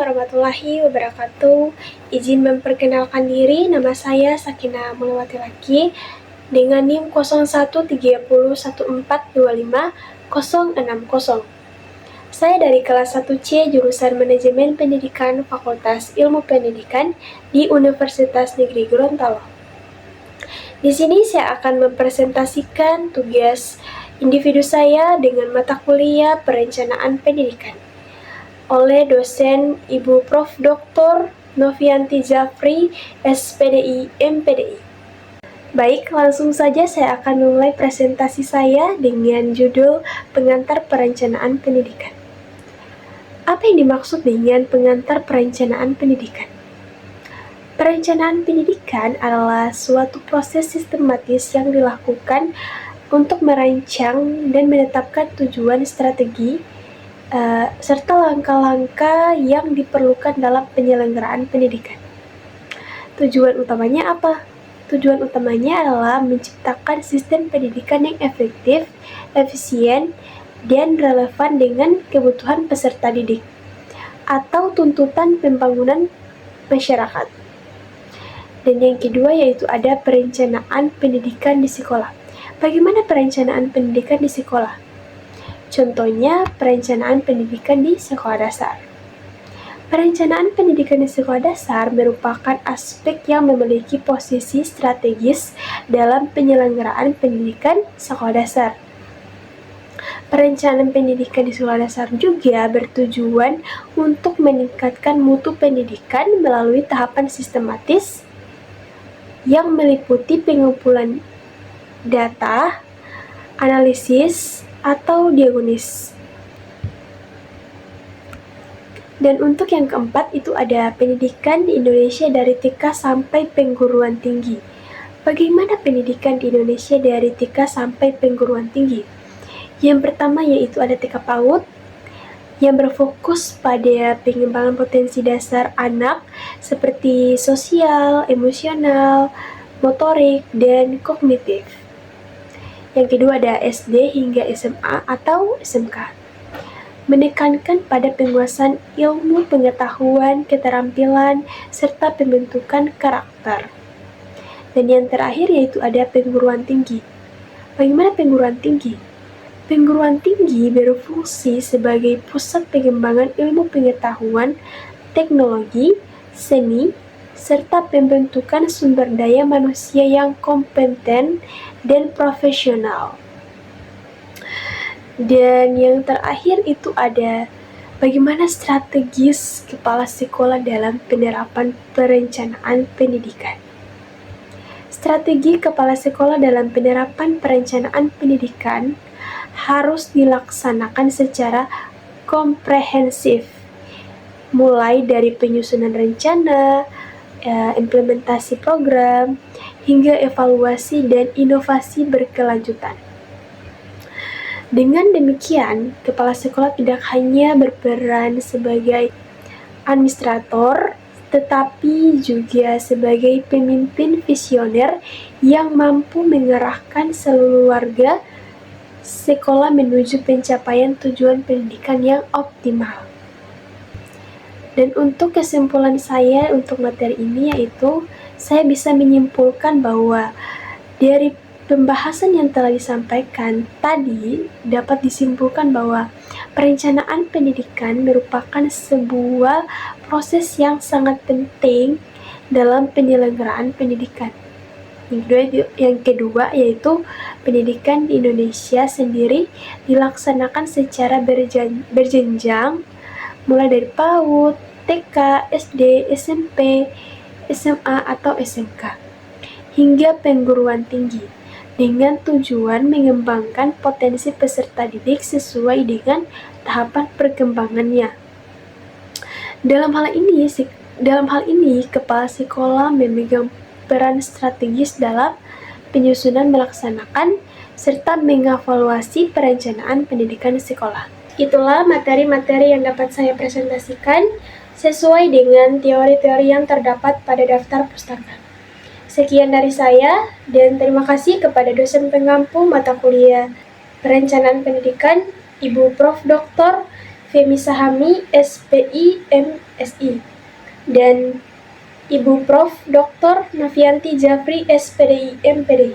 warahmatullahi wabarakatuh. Izin memperkenalkan diri, nama saya Sakinah Mulawati Laki dengan NIM 013014256060. Saya dari kelas 1C jurusan Manajemen Pendidikan Fakultas Ilmu Pendidikan di Universitas Negeri Gorontalo. Di sini saya akan mempresentasikan tugas individu saya dengan mata kuliah Perencanaan Pendidikan oleh dosen Ibu Prof. Dr. Novianti Zafri, SPDI, MPDI. Baik, langsung saja saya akan memulai presentasi saya dengan judul Pengantar Perencanaan Pendidikan. Apa yang dimaksud dengan pengantar perencanaan pendidikan? Perencanaan pendidikan adalah suatu proses sistematis yang dilakukan untuk merancang dan menetapkan tujuan, strategi, serta langkah-langkah yang diperlukan dalam penyelenggaraan pendidikan. Tujuan utamanya apa? Tujuan utamanya adalah menciptakan sistem pendidikan yang efektif, efisien, dan relevan dengan kebutuhan peserta didik atau tuntutan pembangunan masyarakat. Dan yang kedua yaitu ada perencanaan pendidikan di sekolah. Bagaimana perencanaan pendidikan di sekolah? Contohnya, perencanaan pendidikan di sekolah dasar. Perencanaan pendidikan di sekolah dasar merupakan aspek yang memiliki posisi strategis dalam penyelenggaraan pendidikan sekolah dasar. Perencanaan pendidikan di sekolah dasar juga bertujuan untuk meningkatkan mutu pendidikan melalui tahapan sistematis yang meliputi pengumpulan data, analisis, atau diagnosis. Dan untuk yang keempat itu ada pendidikan di Indonesia dari TK sampai perguruan tinggi. Bagaimana pendidikan di Indonesia dari TK sampai perguruan tinggi? Yang pertama yaitu ada TK PAUD yang berfokus pada pengembangan potensi dasar anak seperti sosial, emosional, motorik, dan kognitif. Yang kedua ada SD hingga SMA atau SMK. Menekankan pada penguasaan ilmu pengetahuan, keterampilan, serta pembentukan karakter. Dan yang terakhir yaitu ada perguruan tinggi. Bagaimana perguruan tinggi? Perguruan tinggi berfungsi sebagai pusat pengembangan ilmu pengetahuan, teknologi, seni, serta pembentukan sumber daya manusia yang kompeten dan profesional. Dan yang terakhir itu ada bagaimana strategis kepala sekolah dalam penerapan perencanaan pendidikan. Strategi kepala sekolah dalam penerapan perencanaan pendidikan harus dilaksanakan secara komprehensif, mulai dari penyusunan rencana, implementasi program, hingga evaluasi dan inovasi berkelanjutan. Dengan demikian, kepala sekolah tidak hanya berperan sebagai administrator, tetapi juga sebagai pemimpin visioner yang mampu mengarahkan seluruh warga sekolah menuju pencapaian tujuan pendidikan yang optimal. Dan untuk kesimpulan saya untuk materi ini yaitu saya bisa menyimpulkan bahwa dari pembahasan yang telah disampaikan tadi dapat disimpulkan bahwa perencanaan pendidikan merupakan sebuah proses yang sangat penting dalam penyelenggaraan pendidikan. Yang kedua yaitu pendidikan di Indonesia sendiri dilaksanakan secara berjenjang mulai dari PAUD, TK, SD, SMP, SMA atau SMK hingga perguruan tinggi dengan tujuan mengembangkan potensi peserta didik sesuai dengan tahapan perkembangannya. Dalam hal ini kepala sekolah memegang peran strategis dalam penyusunan, melaksanakan, serta mengevaluasi perencanaan pendidikan sekolah. Itulah materi-materi yang dapat saya presentasikan sesuai dengan teori-teori yang terdapat pada daftar pustaka. Sekian dari saya, dan terima kasih kepada dosen pengampu mata kuliah Perencanaan Pendidikan, Ibu Prof. Dr. Femi Sahami, SPI, MSI, dan Ibu Prof. Dr. Nafianti Jafri, SPDI, MPDI.